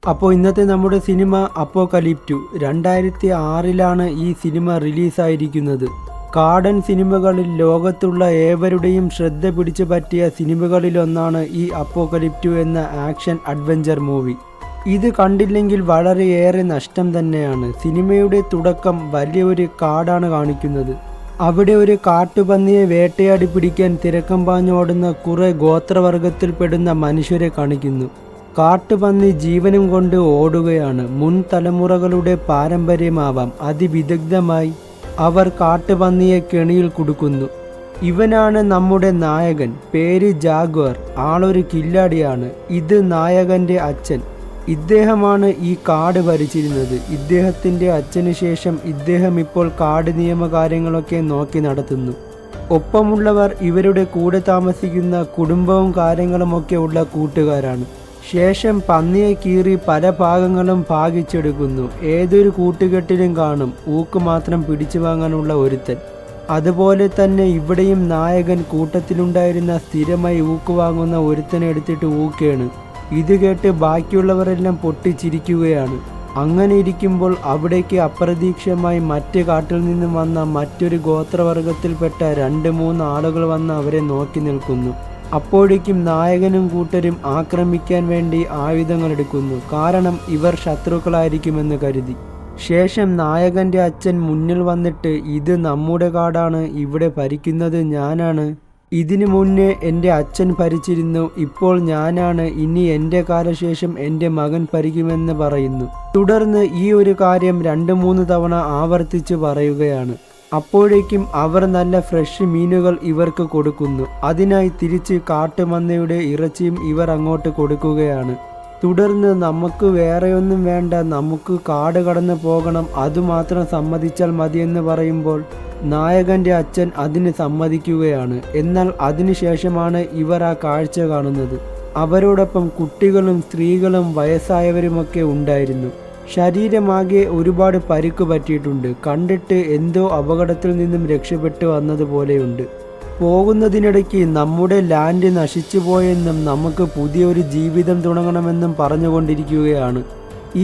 അപ്പോൾ ഇന്നത്തെ നമ്മുടെ സിനിമ അപ്പോകലിപ്റ്റു 2006 ഈ സിനിമ റിലീസായിരിക്കുന്നത്. കാടൻ സിനിമകളിൽ ലോകത്തുള്ള ഏവരുടെയും ശ്രദ്ധ പിടിച്ചു പറ്റിയ സിനിമകളിലൊന്നാണ് ഈ അപ്പോകലിപ്റ്റു എന്ന ആക്ഷൻ അഡ്വഞ്ചർ മൂവി. ഇത് കണ്ടില്ലെങ്കിൽ വളരെയേറെ നഷ്ടം തന്നെയാണ്. സിനിമയുടെ തുടക്കം വലിയൊരു കാടാണ് കാണിക്കുന്നത്. അവിടെ ഒരു കാട്ടുപന്നിയെ വേട്ടയാടി പിടിക്കാൻ തിരക്കം പാഞ്ഞോടുന്ന കുറെ ഗോത്രവർഗത്തിൽപ്പെടുന്ന മനുഷ്യരെ കാണിക്കുന്നു. കാട്ടുപന്നി ജീവനും കൊണ്ട് ഓടുകയാണ്. മുൻ തലമുറകളുടെ പാരമ്പര്യമാവാം. അതിവിദഗ്ധമായി അവർ കാട്ടുപന്നിയെ കെണിയിൽ കുടുക്കുന്നു. ഇവനാണ് നമ്മുടെ നായകൻ. പേര് ജാഗ്വർ. ആളൊരു കില്ലാടിയാണ്. ഇത് നായകൻ്റെ അച്ഛൻ. ഇദ്ദേഹമാണ് ഈ കാട് ഭരിച്ചിരുന്നത്. ഇദ്ദേഹത്തിൻ്റെ അച്ഛന് ശേഷം ഇദ്ദേഹം ഇപ്പോൾ കാട് നിയമകാര്യങ്ങളൊക്കെ നോക്കി നടത്തുന്നു. ഒപ്പമുള്ളവർ ഇവരുടെ കൂടെ താമസിക്കുന്ന കുടുംബവും കാര്യങ്ങളുമൊക്കെ ഉള്ള കൂട്ടുകാരാണ്. ശേഷം പന്നിയെ കീറി പല ഭാഗങ്ങളും ഭാഗിച്ചെടുക്കുന്നു. ഏതൊരു കൂട്ടുകെട്ടിലും കാണും ഊക്ക് മാത്രം പിടിച്ചു വാങ്ങാനുള്ള ഒരുത്തൻ. അതുപോലെ തന്നെ ഇവിടെയും നായകൻ കൂട്ടത്തിലുണ്ടായിരുന്ന സ്ഥിരമായി ഊക്ക് വാങ്ങുന്ന ഒരുത്തനെ എടുത്തിട്ട് ഊക്കുകയാണ്. ഇത് കേട്ട് ബാക്കിയുള്ളവരെല്ലാം പൊട്ടിച്ചിരിക്കുകയാണ്. അങ്ങനെ ഇരിക്കുമ്പോൾ അവിടേക്ക് അപ്രതീക്ഷിതമായി മറ്റ് കാട്ടിൽ നിന്നും വന്ന മറ്റൊരു ഗോത്രവർഗത്തിൽപ്പെട്ട 2-3 ആളുകൾ വന്ന് അവരെ നോക്കി നിൽക്കുന്നു. അപ്പോഴേക്കും നായകനും കൂട്ടരും ആക്രമിക്കാൻ വേണ്ടി ആയുധങ്ങൾ എടുക്കുന്നു. കാരണം ഇവർ ശത്രുക്കളായിരിക്കുമെന്ന് കരുതി. ശേഷം നായകൻ്റെ അച്ഛൻ മുന്നിൽ വന്നിട്ട്, ഇത് നമ്മുടെ കാടാണ്, ഇവിടെ ഭരിക്കുന്നത് ഞാനാണ്. ഇതിനു മുന്നേ എൻ്റെ അച്ഛൻ ഭരിച്ചിരുന്നു, ഇപ്പോൾ ഞാനാണ്, ഇനി എൻ്റെ കാലശേഷം എൻ്റെ മകൻ ഭരിക്കുമെന്ന് പറയുന്നു. തുടർന്ന് ഈ ഒരു കാര്യം 2-3 തവണ ആവർത്തിച്ച് പറയുകയാണ്. അപ്പോഴേക്കും അവർ നല്ല ഫ്രഷ് മീനുകൾ ഇവർക്ക് കൊടുക്കുന്നു. അതിനായി തിരിച്ച് കാട്ടുമന്നയുടെ ഇറച്ചിയും ഇവർ അങ്ങോട്ട് കൊടുക്കുകയാണ്. തുടർന്ന് നമുക്ക് വേറെയൊന്നും വേണ്ട, നമുക്ക് കാട് കടന്ന് പോകണം, അതുമാത്രം സമ്മതിച്ചാൽ മതിയെന്ന് പറയുമ്പോൾ നായകൻ്റെ അച്ഛൻ അതിന് സമ്മതിക്കുകയാണ്. എന്നാൽ അതിനുശേഷമാണ് ഇവർ ആ കാഴ്ച കാണുന്നത്. അവരോടൊപ്പം കുട്ടികളും സ്ത്രീകളും വയസ്സായവരുമൊക്കെ ഉണ്ടായിരുന്നു. ശരീരമാകെ ഒരുപാട് പരിക്ക് പറ്റിയിട്ടുണ്ട്. കണ്ടിട്ട് എന്തോ അപകടത്തിൽ നിന്നും രക്ഷപ്പെട്ടു വന്നതുപോലെയുണ്ട്. പോകുന്നതിനിടയ്ക്ക് നമ്മുടെ ലാൻഡ് നശിച്ചു പോയെന്നും നമുക്ക് പുതിയൊരു ജീവിതം തുടങ്ങണമെന്നും പറഞ്ഞുകൊണ്ടിരിക്കുകയാണ്.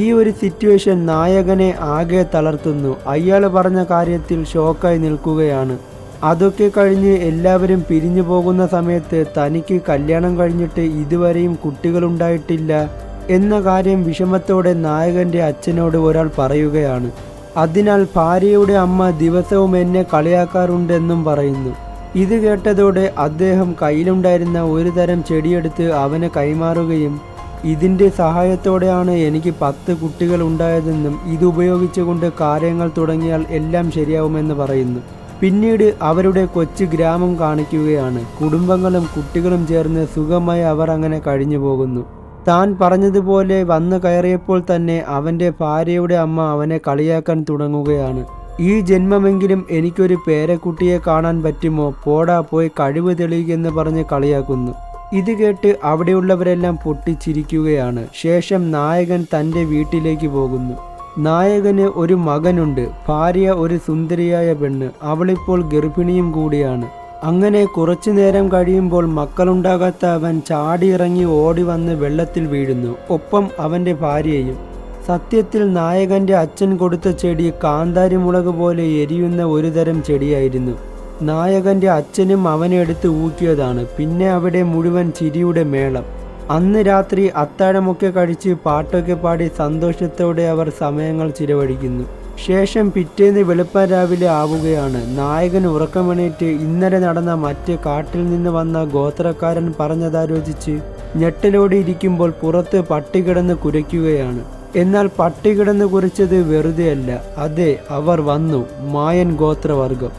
ഈ ഒരു സിറ്റുവേഷൻ നായകനെ ആകെ തളർത്തുന്നു. അയാൾ പറഞ്ഞ കാര്യത്തിൽ ഷോക്കായി നിൽക്കുകയാണ്. അതൊക്കെ കഴിഞ്ഞ് എല്ലാവരും പിരിഞ്ഞു പോകുന്ന സമയത്ത് തനിക്ക് കല്യാണം കഴിഞ്ഞിട്ട് ഇതുവരെയും കുട്ടികളുണ്ടായിട്ടില്ല എന്ന കാര്യം വിഷമത്തോടെ നായകൻ്റെ അച്ഛനോട് ഒരാൾ പറയുകയാണ്. അതിനാൽ ഭാര്യയുടെ അമ്മ ദിവസവും എന്നെ കളിയാക്കാറുണ്ടെന്നും പറയുന്നു. ഇത് കേട്ടതോടെ അദ്ദേഹം കയ്യിലുണ്ടായിരുന്ന ഒരു തരം ചെടിയെടുത്ത് അവന് കൈമാറുകയും ഇതിൻ്റെ സഹായത്തോടെയാണ് എനിക്ക് 10 കുട്ടികൾ ഉണ്ടായതെന്നും ഇതുപയോഗിച്ചുകൊണ്ട് കാര്യങ്ങൾ തുടങ്ങിയാൽ എല്ലാം ശരിയാവുമെന്ന് പറയുന്നു. പിന്നീട് അവരുടെ കൊച്ചു ഗ്രാമം കാണിക്കുകയാണ്. കുടുംബങ്ങളും കുട്ടികളും ചേർന്ന് സുഖമായി അവർ അങ്ങനെ കഴിഞ്ഞു പോകുന്നു. താൻ പറഞ്ഞതുപോലെ വന്നു കയറിയപ്പോൾ തന്നെ അവൻ്റെ ഭാര്യയുടെ അമ്മ അവനെ കളിയാക്കാൻ തുടങ്ങുകയാണ്. ഈ ജന്മമെങ്കിലും എനിക്കൊരു പേരക്കുട്ടിയെ കാണാൻ പറ്റുമോ, പോടാ പോയി കഴിവ് തെളിയിക്കെന്ന് പറഞ്ഞ് കളിയാക്കുന്നു. ഇത് കേട്ട് അവിടെയുള്ളവരെല്ലാം പൊട്ടിച്ചിരിക്കുകയാണ്. ശേഷം നായകൻ തൻ്റെ വീട്ടിലേക്ക് പോകുന്നു. നായകന് ഒരു മകനുണ്ട്. ഭാര്യ ഒരു സുന്ദരിയായ പെണ്ണ്. അവളിപ്പോൾ ഗർഭിണിയും കൂടിയാണ്. അങ്ങനെ കുറച്ചു നേരം കഴിയുമ്പോൾ മക്കളുണ്ടാകാത്ത അവൻ ചാടിയിറങ്ങി ഓടി വന്ന് വെള്ളത്തിൽ വീഴുന്നു. ഒപ്പം അവൻ്റെ ഭാര്യയും. സത്യത്തിൽ നായകൻ്റെ അച്ഛൻ കൊടുത്ത ചെടി കാന്താരി മുളക് പോലെ എരിയുന്ന ഒരു തരം ചെടിയായിരുന്നു. നായകൻ്റെ അച്ഛനും അവനെ എടുത്ത് ഊക്കിയതാണ്. പിന്നെ അവിടെ മുഴുവൻ ചിരിയുടെ മേളം. അന്ന് രാത്രി അത്താഴമൊക്കെ കഴിച്ച് പാട്ടൊക്കെ പാടി സന്തോഷത്തോടെ അവർ സമയങ്ങൾ ചിലവഴിക്കുന്നു. ശേഷം പിറ്റേന്ന് വെളുപ്പം രാവിലെ ആവുകയാണ്. നായകൻ ഉറക്കമെണീറ്റ് ഇന്നലെ നടന്ന മറ്റ് കാട്ടിൽ നിന്ന് വന്ന ഗോത്രക്കാരൻ പറഞ്ഞതാലോചിച്ച് ഞെട്ടലോടെ ഇരിക്കുമ്പോൾ പുറത്ത് പട്ടി കിടന്ന് കുരയ്ക്കുകയാണ്. എന്നാൽ പട്ടി കിടന്ന് കുരച്ചത് വെറുതെയല്ല. അതെ, അവർ വന്നു. മായൻ ഗോത്രവർഗം.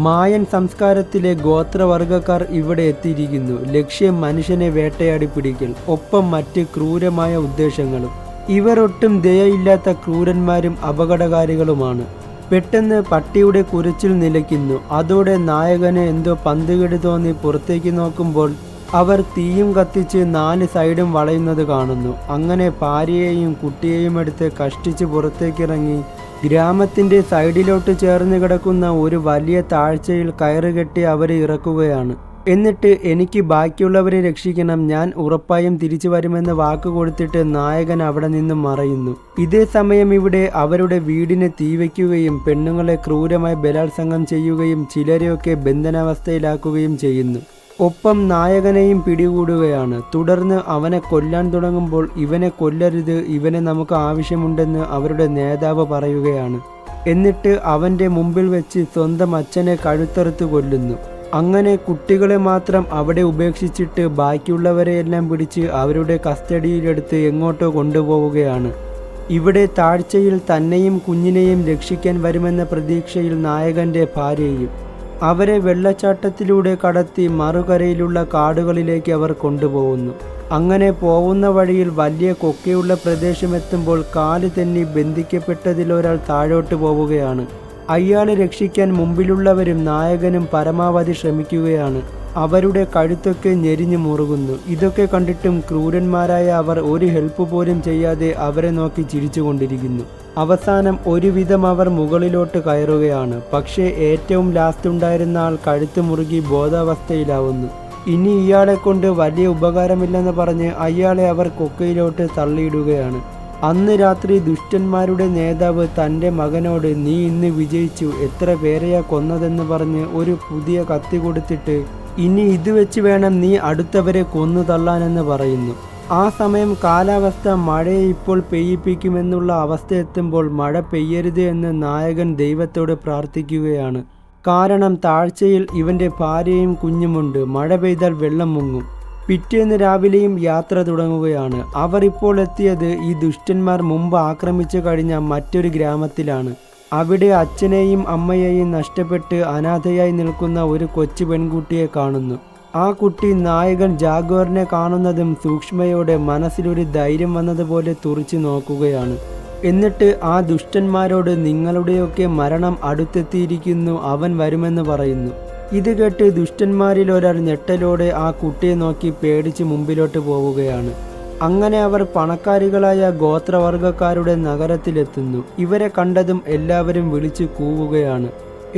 മായൻ സംസ്കാരത്തിലെ ഗോത്രവർഗക്കാർ ഇവിടെ എത്തിയിരിക്കുന്നു. ലക്ഷ്യം മനുഷ്യനെ വേട്ടയാടി പിടിക്കൽ, ഒപ്പം മറ്റ് ക്രൂരമായ ഉദ്ദേശങ്ങളും. ഇവരൊട്ടും ദയയില്ലാത്ത ക്രൂരന്മാരും അപകടകാരികളുമാണ്. പെട്ടെന്ന് പട്ടിയുടെ കുരച്ചിൽ നിലയ്ക്കുന്നു. അതോടെ നായകന് എന്തോ പന്തുകേട് തോന്നി പുറത്തേക്ക് നോക്കുമ്പോൾ അവർ തീയും കത്തിച്ച് 4 സൈഡും വളയുന്നത് കാണുന്നു. അങ്ങനെ ഭാര്യയെയും കുട്ടിയെയും എടുത്ത് കഷ്ടിച്ച് പുറത്തേക്കിറങ്ങി ഗ്രാമത്തിൻ്റെ സൈഡിലോട്ട് ചേർന്ന് കിടക്കുന്ന ഒരു വലിയ താഴ്ചയിൽ കയറുകെട്ടി അവരെ ഇറക്കുകയാണ്. എന്നിട്ട് എനിക്ക് ബാക്കിയുള്ളവരെ രക്ഷിക്കണം, ഞാൻ ഉറപ്പായും തിരിച്ചു വരുമെന്ന് വാക്ക് കൊടുത്തിട്ട് നായകൻ അവിടെ നിന്നും മറയുന്നു. ഇതേ സമയം ഇവിടെ അവരുടെ വീടിനെ തീവയ്ക്കുകയും പെണ്ണുങ്ങളെ ക്രൂരമായി ബലാത്സംഗം ചെയ്യുകയും ചിലരെയൊക്കെ ബന്ധനാവസ്ഥയിലാക്കുകയും ചെയ്യുന്നു. ഒപ്പം നായകനെയും പിടികൂടുകയാണ്. തുടർന്ന് അവനെ കൊല്ലാൻ തുടങ്ങുമ്പോൾ ഇവനെ കൊല്ലരുത്, ഇവനെ നമുക്ക് ആവശ്യമുണ്ടെന്ന് അവരുടെ നേതാവ് പറയുകയാണ്. എന്നിട്ട് അവൻ്റെ മുമ്പിൽ വെച്ച് സ്വന്തം അച്ഛനെ കഴുത്തറുത്ത് കൊല്ലുന്നു. അങ്ങനെ കുട്ടികളെ മാത്രം അവിടെ ഉപേക്ഷിച്ചിട്ട് ബാക്കിയുള്ളവരെയെല്ലാം പിടിച്ച് അവരുടെ കസ്റ്റഡിയിലെടുത്ത് എങ്ങോട്ടോ കൊണ്ടുപോവുകയാണ്. ഇവിടെ താഴ്ചയിൽ തന്നെയും കുഞ്ഞിനെയും രക്ഷിക്കാൻ വരുമെന്ന പ്രതീക്ഷയിൽ നായകൻ്റെ ഭാര്യയും. അവരെ വെള്ളച്ചാട്ടത്തിലൂടെ കടത്തി മറുകരയിലുള്ള കാടുകളിലേക്ക് അവർ കൊണ്ടുപോകുന്നു. അങ്ങനെ പോകുന്ന വഴിയിൽ വലിയ കൊക്കയുള്ള പ്രദേശമെത്തുമ്പോൾ കാല് തെന്നി ബന്ധിക്കപ്പെട്ടതിലൊരാൾ താഴോട്ട് പോവുകയാണ്. അയാളെ രക്ഷിക്കാൻ മുമ്പിലുള്ളവരും നായകനും പരമാവധി ശ്രമിക്കുകയാണ്. അവരുടെ കഴുത്തൊക്കെ ഞെരിഞ്ഞു മുറുകുന്നു. ഇതൊക്കെ കണ്ടിട്ടും ക്രൂരന്മാരായ അവർ ഒരു ഹെൽപ്പ് പോലും ചെയ്യാതെ അവരെ നോക്കി ചിരിച്ചുകൊണ്ടിരിക്കുന്നു. അവസാനം ഒരുവിധം അവർ മുകളിലോട്ട് കയറുകയാണ്. പക്ഷേ ഏറ്റവും ലാസ്റ്റ് ഉണ്ടായിരുന്ന ആൾ കഴുത്ത് മുറുകി ബോധാവസ്ഥയിലാവുന്നു. ഇനി ഇയാളെ കൊണ്ട് വലിയ ഉപകാരമില്ലെന്ന് പറഞ്ഞ് അയാളെ അവർ കൊക്കയിലോട്ട് തള്ളിയിടുകയാണ്. അന്ന് രാത്രി ദുഷ്ടന്മാരുടെ നേതാവ് തൻ്റെ മകനോട്, നീ ഇന്ന് വിജയിച്ചു, എത്ര പേരെയാ കൊന്നതെന്ന് പറഞ്ഞ് ഒരു പുതിയ കത്തി കൊടുത്തിട്ട് ഇനി ഇത് വെച്ച് വേണം നീ അടുത്തവരെ കൊന്നു തള്ളാനെന്ന് പറയുന്നു. ആ സമയം കാലാവസ്ഥ മഴയെ ഇപ്പോൾ പെയ്യിപ്പിക്കുമെന്നുള്ള അവസ്ഥ എത്തുമ്പോൾ മഴ പെയ്യരുത് എന്ന് നായകൻ ദൈവത്തോട് പ്രാർത്ഥിക്കുകയാണ്. കാരണം താഴ്ചയിൽ ഇവൻ്റെ ഭാര്യയും കുഞ്ഞുമുണ്ട്. മഴ പെയ്താൽ വെള്ളം മുങ്ങും. പിറ്റേന്ന് രാവിലെയും യാത്ര തുടങ്ങുകയാണ്. അവർ ഇപ്പോൾ എത്തിയത് ഈ ദുഷ്ടന്മാർ മുമ്പ് ആക്രമിച്ചു കഴിഞ്ഞ മറ്റൊരു ഗ്രാമത്തിലാണ്. അവിടെ അച്ഛനെയും അമ്മയെയും നഷ്ടപ്പെട്ട് അനാഥയായി നിൽക്കുന്ന ഒരു കൊച്ചു പെൺകുട്ടിയെ കാണുന്നു. ആ കുട്ടി നായകൻ ജാഗ്വാറിനെ കാണുന്നതും സൂക്ഷ്മയോടെ മനസ്സിലൊരു ധൈര്യം വന്നതുപോലെ തുറിച്ചു നോക്കുകയാണ്. എന്നിട്ട് ആ ദുഷ്ടന്മാരോട്, നിങ്ങളുടെയൊക്കെ മരണം അടുത്തെത്തിയിരിക്കുന്നു, അവൻ വരുമെന്ന് പറയുന്നു. ഇത് കേട്ട് ദുഷ്ടന്മാരിൽ ഒരാൾ ഞെട്ടലോടെ ആ കുട്ടിയെ നോക്കി പേടിച്ച് മുമ്പിലോട്ട് പോവുകയാണ്. അങ്ങനെ അവർ പണക്കാരികളായ ഗോത്രവർഗക്കാരുടെ നഗരത്തിലെത്തുന്നു. ഇവരെ കണ്ടതും എല്ലാവരും വിളിച്ചു കൂവുകയാണ്.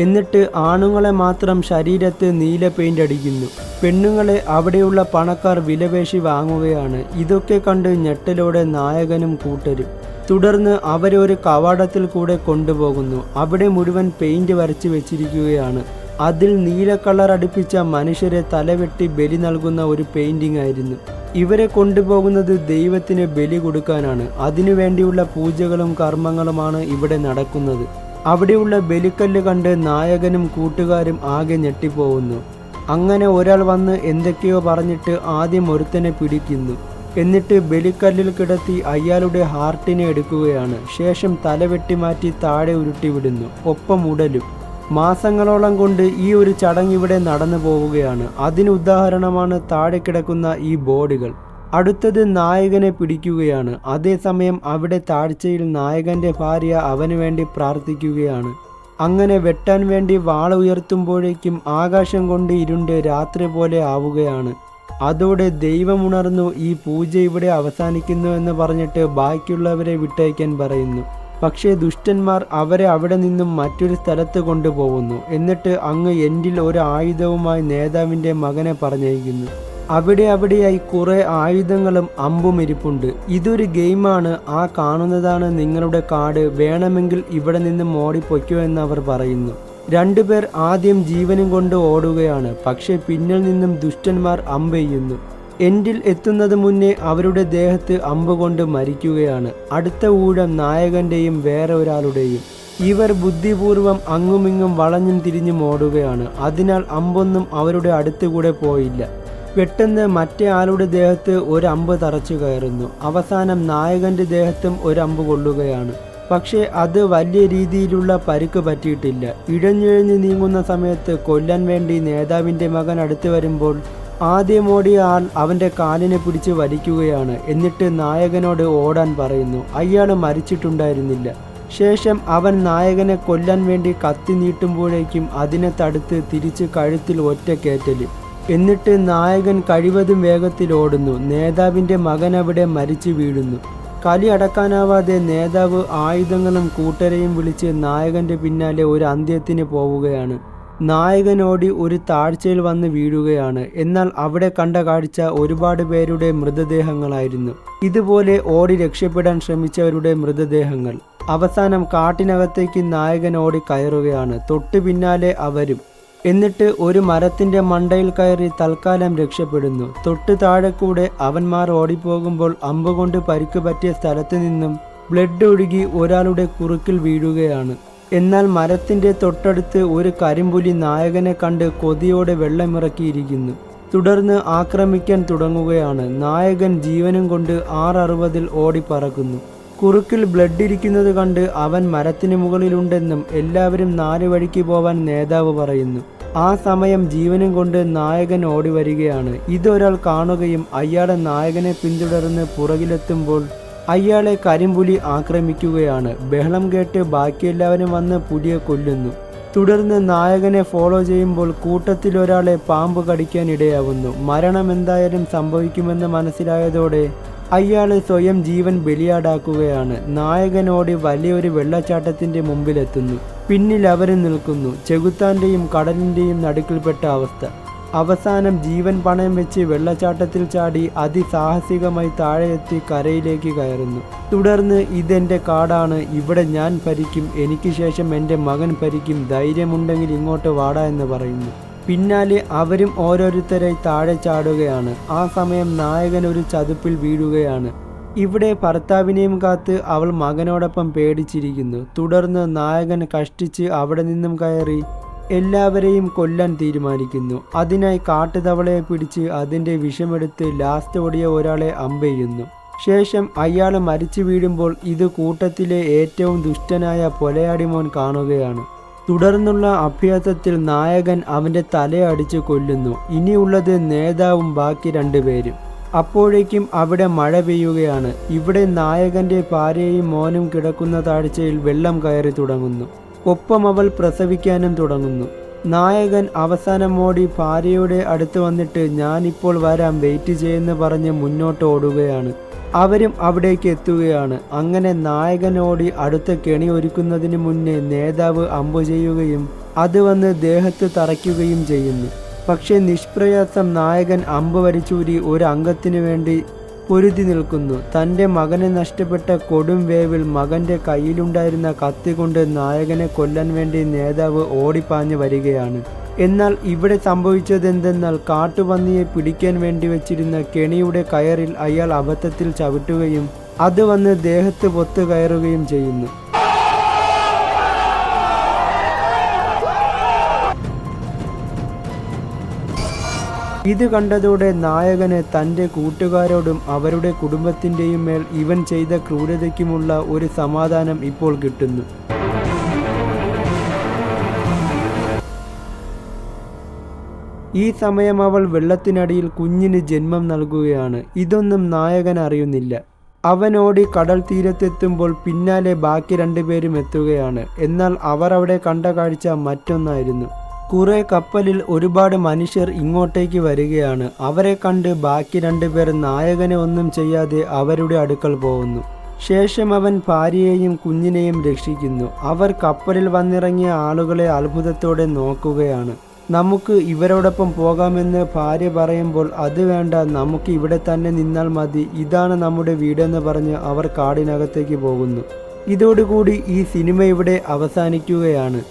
എന്നിട്ട് ആണുങ്ങളെ മാത്രം ശരീരത്ത് നീല പെയിന്റ് അടിക്കുന്നു. പെണ്ണുങ്ങളെ അവിടെയുള്ള പണക്കാർ വിലപേശി വാങ്ങുകയാണ്. ഇതൊക്കെ കണ്ട് ഞെട്ടലോടെ നായകനും കൂട്ടരും. തുടർന്ന് അവരെ ഒരു കവാടത്തിൽ കൂടെ കൊണ്ടുപോകുന്നു. അവിടെ മുഴുവൻ പെയിന്റ് വരച്ച് വെച്ചിരിക്കുകയാണ്. അതിൽ നീല കളർ അടുപ്പിച്ച മനുഷ്യരെ തലവെട്ടി ബലി നൽകുന്ന ഒരു പെയിന്റിംഗ് ആയിരുന്നു. ഇവരെ കൊണ്ടുപോകുന്നത് ദൈവത്തിന് ബലി കൊടുക്കാനാണ്. അതിനുവേണ്ടിയുള്ള പൂജകളും കർമ്മങ്ങളുമാണ് ഇവിടെ നടക്കുന്നത്. അവിടെയുള്ള ബലിക്കല്ല് കണ്ട് നായകനും കൂട്ടുകാരും ആകെ ഞെട്ടിപ്പോകുന്നു. അങ്ങനെ ഒരാൾ വന്ന് എന്തൊക്കെയോ പറഞ്ഞിട്ട് ആദ്യം ഒരുത്തനെ പിടിക്കുന്നു. എന്നിട്ട് ബലിക്കല്ലിൽ കിടത്തി അയാളുടെ ഹാർട്ടിനെ എടുക്കുകയാണ്. ശേഷം തലവെട്ടി മാറ്റി താഴെ ഉരുട്ടിവിടുന്നു, ഒപ്പം ഉടലും. മാസങ്ങളോളം കൊണ്ട് ഈ ഒരു ചടങ്ങ് ഇവിടെ നടന്നു പോവുകയാണ്. അതിന് ഉദാഹരണമാണ് താഴെ കിടക്കുന്ന ഈ ബോഡികൾ. അടുത്തത് നായകനെ പിടിക്കുകയാണ്. അതേസമയം അവിടെ താഴ്ചയിൽ നായകൻ്റെ ഭാര്യ അവന് വേണ്ടി പ്രാർത്ഥിക്കുകയാണ്. അങ്ങനെ വെട്ടാൻ വേണ്ടി വാള ഉയർത്തുമ്പോഴേക്കും ആകാശം കൊണ്ട് ഇരുണ്ട് രാത്രി പോലെ ആവുകയാണ്. അതോടെ ദൈവമുണർന്നു, ഈ പൂജ ഇവിടെ അവസാനിക്കുന്നു എന്ന് പറഞ്ഞിട്ട് ബാക്കിയുള്ളവരെ വിട്ടയക്കാൻ പറയുന്നു. പക്ഷേ ദുഷ്ടന്മാർ അവരെ അവിടെ നിന്നും മറ്റൊരു സ്ഥലത്ത് കൊണ്ടുപോകുന്നു. എന്നിട്ട് അങ്ങ് എൻഡിൽ ഒരു ആയുധവുമായി നേതാവിൻ്റെ മകനെ പറഞ്ഞയക്കുന്നു. അവിടെയായി കുറേ ആയുധങ്ങളും അമ്പും ഇരിപ്പുണ്ട്. ഇതൊരു ഗെയിമാണ്. ആ കാണുന്നതാണ് നിങ്ങളുടെ കാട്. വേണമെങ്കിൽ ഇവിടെ നിന്നും ഓടിപ്പൊയ്ക്കോ എന്ന് അവർ പറയുന്നു. രണ്ടുപേർ ആദ്യം ജീവനും കൊണ്ട് ഓടുകയാണ്. പക്ഷേ പിന്നിൽ നിന്നും ദുഷ്ടന്മാർ അമ്പെയ്യുന്നു. എൻഡിൽ എത്തുന്നത് മുന്നേ അവരുടെ ദേഹത്ത് അമ്പ് കൊണ്ട് മരിക്കുകയാണ്. അടുത്ത ഊഴം നായകൻ്റെയും വേറെ ഒരാളുടെയും. ഇവർ ബുദ്ധിപൂർവം അങ്ങുമിങ്ങും വളഞ്ഞും തിരിഞ്ഞും ഓടുകയാണ്. അതിനാൽ അമ്പൊന്നും അവരുടെ അടുത്തുകൂടെ പോയില്ല. പെട്ടെന്ന് മറ്റേ ആളുടെ ദേഹത്ത് ഒരു അമ്പ് തറച്ചു കയറുന്നു. അവസാനം നായകൻ്റെ ദേഹത്തും ഒരു അമ്പ് കൊള്ളുകയാണ്. പക്ഷേ അത് വലിയ രീതിയിലുള്ള പരിക്ക് പറ്റിയിട്ടില്ല. ഇഴഞ്ഞിഴഞ്ഞ് നീങ്ങുന്ന സമയത്ത് കൊല്ലാൻ വേണ്ടി നേതാവിൻ്റെ മകൻ അടുത്ത് വരുമ്പോൾ ആദ്യം ഓടിയ ആൾ അവൻ്റെ കാലിനെ പിടിച്ച് വലിക്കുകയാണ്. എന്നിട്ട് നായകനോട് ഓടാൻ പറയുന്നു. അയാൾ മരിച്ചിട്ടുണ്ടായിരുന്നില്ല. ശേഷം അവൻ നായകനെ കൊല്ലാൻ വേണ്ടി കത്തി നീട്ടുമ്പോഴേക്കും അതിനെ തടുത്ത് തിരിച്ച് കഴുത്തിൽ ഒറ്റക്കേറ്റല്. എന്നിട്ട് നായകൻ കഴിവതും വേഗത്തിൽ ഓടുന്നു. നേതാവിൻ്റെ മകൻ അവിടെ മരിച്ചു വീഴുന്നു. കലി അടക്കാനാവാതെ നേതാവ് ആയുധങ്ങളും കൂട്ടരെയും വിളിച്ച് നായകൻ്റെ പിന്നാലെ ഒരു അന്ത്യത്തിന് പോവുകയാണ്. നായകൻ ഓടി ഒരു താഴ്ചയിൽ വന്ന് വീഴുകയാണ്. എന്നാൽ അവിടെ കണ്ട കാഴ്ച ഒരുപാട് പേരുടെ മൃതദേഹങ്ങളായിരുന്നു. ഇതുപോലെ ഓടി രക്ഷപ്പെടാൻ ശ്രമിച്ചവരുടെ മൃതദേഹങ്ങൾ. അവസാനം കാട്ടിനകത്തേക്ക് നായകൻ ഓടി കയറുകയാണ്. തൊട്ടു പിന്നാലെ അവരും. എന്നിട്ട് ഒരു മരത്തിന്റെ മണ്ടയിൽ കയറി തൽക്കാലം രക്ഷപ്പെടുന്നു. തൊട്ടു താഴെ കൂടെ അവന്മാർ ഓടിപ്പോകുമ്പോൾ അമ്പുകൊണ്ട് പരിക്ക് പറ്റിയ സ്ഥലത്ത് നിന്നും ബ്ലഡ് ഒഴുകി ഒരാളുടെ കുറുക്കിൽ വീഴുകയാണ്. എന്നാൽ മരത്തിന്റെ തൊട്ടടുത്ത് ഒരു കരിമ്പുലി നായകനെ കണ്ട് കൊതിയോടെ വെള്ളമിറക്കിയിരിക്കുന്നു. തുടർന്ന് ആക്രമിക്കാൻ തുടങ്ങുകയാണ്. നായകൻ ജീവനും കൊണ്ട് 660 ഓടി പറക്കുന്നു. കുറുക്കിൽ ബ്ലഡ് ഇരിക്കുന്നത് കണ്ട് അവൻ മരത്തിന് മുകളിലുണ്ടെന്നും എല്ലാവരും 4 വഴിക്ക് പോവാൻ നേതാവ് പറയുന്നു. ആ സമയം ജീവനും കൊണ്ട് നായകൻ ഓടി വരികയാണ്. ഇതൊരാൾ കാണുകയും അയാളെ നായകനെ പിന്തുടർന്ന് പുറകിലെത്തുമ്പോൾ അയാളെ കരിമ്പുലി ആക്രമിക്കുകയാണ്. ബഹളം കേട്ട് ബാക്കിയെല്ലാവരും വന്ന് പുലിയെ കൊല്ലുന്നു. തുടർന്ന് നായകനെ ഫോളോ ചെയ്യുമ്പോൾ കൂട്ടത്തിലൊരാളെ പാമ്പ് കടിക്കാൻ ഇടയാവുന്നു. മരണം എന്തായാലും സംഭവിക്കുമെന്ന് മനസ്സിലായതോടെ അയാൾ സ്വയം ജീവൻ ബലിയാടാക്കുകയാണ്. നായകനോടി വലിയൊരു വെള്ളച്ചാട്ടത്തിന്റെ മുമ്പിലെത്തുന്നു. പിന്നിൽ അവരും നിൽക്കുന്നു. ചെകുത്താന്റെയും കടലിന്റെയും നടുക്കിൽപ്പെട്ട അവസ്ഥ. അവസാനം ജീവൻ പണയം വെച്ച് വെള്ളച്ചാട്ടത്തിൽ ചാടി അതിസാഹസികമായി താഴെയെത്തി കരയിലേക്ക് കയറുന്നു. തുടർന്ന് ഇതെന്റെ കാടാണ്, ഇവിടെ ഞാൻ ഭരിക്കും, എനിക്ക് ശേഷം എൻ്റെ മകൻ ഭരിക്കും, ധൈര്യമുണ്ടെങ്കിൽ ഇങ്ങോട്ട് വാടാ എന്ന് പറയുന്നു. പിന്നാലെ അവരും ഓരോരുത്തരായി താഴെ ചാടുകയാണ്. ആ സമയം നായകൻ ഒരു ചതുപ്പിൽ വീഴുകയാണ്. ഇവിടെ ഭർത്താവിനെയും കാത്ത് അവൾ മകനോടൊപ്പം പേടിച്ചിരിക്കുന്നു. തുടർന്ന് നായകൻ കഷ്ടിച്ച് അവിടെ നിന്നും കയറി എല്ലാവരെയും കൊല്ലാൻ തീരുമാനിക്കുന്നു. അതിനായി കാട്ടുതവളയെ പിടിച്ച് അതിൻ്റെ വിഷമെടുത്ത് ലാസ്റ്റ് ഓടിയ ഒരാളെ അമ്പെയ്യുന്നു. ശേഷം അയാൾ മരിച്ചു വീഴുമ്പോൾ ഇത് കൂട്ടത്തിലെ ഏറ്റവും ദുഷ്ടനായ പൊലയാടി മോൻ കാണുകയാണ്. തുടർന്നുള്ള അഭ്യാസത്തിൽ നായകൻ അവൻ്റെ തലയടിച്ച് കൊല്ലുന്നു. ഇനിയുള്ളത് നേതാവും ബാക്കി 2 പേരും. അപ്പോഴേക്കും അവിടെ മഴ പെയ്യുകയാണ്. ഇവിടെ നായകൻ്റെ ഭാര്യയും മോനും കിടക്കുന്ന താഴ്ചയിൽ വെള്ളം കയറി തുടങ്ങുന്നു. ഒപ്പം അവൾ പ്രസവിക്കാനും തുടങ്ങുന്നു. നായകൻ അവസാനം ഓടി ഭാര്യയുടെ അടുത്ത് വന്നിട്ട് ഞാനിപ്പോൾ വരാം, വെയിറ്റ് ചെയ്യുമെന്ന് പറഞ്ഞ് മുന്നോട്ട് ഓടുകയാണ്. അവരും അവിടേക്ക് എത്തുകയാണ്. അങ്ങനെ നായകൻ ഓടി അടുത്ത കെണി ഒരുക്കുന്നതിന് മുന്നേ നേതാവ് അമ്പു ചെയ്യുകയും അത് വന്ന് ദേഹത്ത് തറയ്ക്കുകയും ചെയ്യുന്നു. പക്ഷേ നിഷ്പ്രയാസം നായകൻ അമ്പ് വലിച്ചൂരി ഒരു അംഗത്തിനു വേണ്ടി പൊരുതി നിൽക്കുന്നു. തൻ്റെ മകനെ നഷ്ടപ്പെട്ട കൊടും വേവിൽ മകൻ്റെ കയ്യിലുണ്ടായിരുന്ന കത്തി കൊണ്ട് നായകനെ കൊല്ലാൻ വേണ്ടി നേതാവ് ഓടിപ്പാഞ്ഞു വരികയാണ്. എന്നാൽ ഇവിടെ സംഭവിച്ചതെന്തെന്നാൽ കാട്ടുപന്നിയെ പിടിക്കാൻ വേണ്ടി വെച്ചിരുന്ന കെണിയുടെ കയറിൽ അയാൾ അബദ്ധത്തിൽ ചവിട്ടുകയും അത് വന്ന് ദേഹത്ത് പൊത്തു കയറുകയും ചെയ്യുന്നു. ഇത് കണ്ടതോടെ നായകന് തൻ്റെ കൂട്ടുകാരോടും അവരുടെ കുടുംബത്തിൻ്റെയും മേൽ ഇവൻ ചെയ്ത ക്രൂരതയ്ക്കുമുള്ള ഒരു സമാധാനം ഇപ്പോൾ കിട്ടുന്നു. ഈ സമയം അവൾ വെള്ളത്തിനടിയിൽ കുഞ്ഞിന് ജന്മം നൽകുകയാണ്. ഇതൊന്നും നായകൻ അറിയുന്നില്ല. അവനോടി കടൽ തീരത്തെത്തുമ്പോൾ പിന്നാലെ ബാക്കി 2 പേരും എത്തുകയാണ്. എന്നാൽ അവർ അവിടെ കണ്ട കാഴ്ച മറ്റൊന്നായിരുന്നു. കുറെ കപ്പലിൽ ഒരുപാട് മനുഷ്യർ ഇങ്ങോട്ടേക്ക് വരികയാണ്. അവരെ കണ്ട് ബാക്കി 2 പേർ നായകനെ ഒന്നും ചെയ്യാതെ അവരുടെ അടുക്കൽ പോകുന്നു. ശേഷം അവൻ ഭാര്യയെയും കുഞ്ഞിനെയും രക്ഷിക്കുന്നു. അവർ കപ്പലിൽ വന്നിറങ്ങിയ ആളുകളെ അത്ഭുതത്തോടെ നോക്കുകയാണ്. നമുക്ക് ഇവരോടൊപ്പം പോകാമെന്ന് ഭാര്യ പറയുമ്പോൾ അത് വേണ്ട, നമുക്ക് ഇവിടെ തന്നെ നിന്നാൽ മതി, ഇതാണ് നമ്മുടെ വീടെന്ന് പറഞ്ഞ് അവർ കാടിനകത്തേക്ക് പോകുന്നു. ഇതോടുകൂടി ഈ സിനിമ ഇവിടെ അവസാനിക്കുകയാണ്.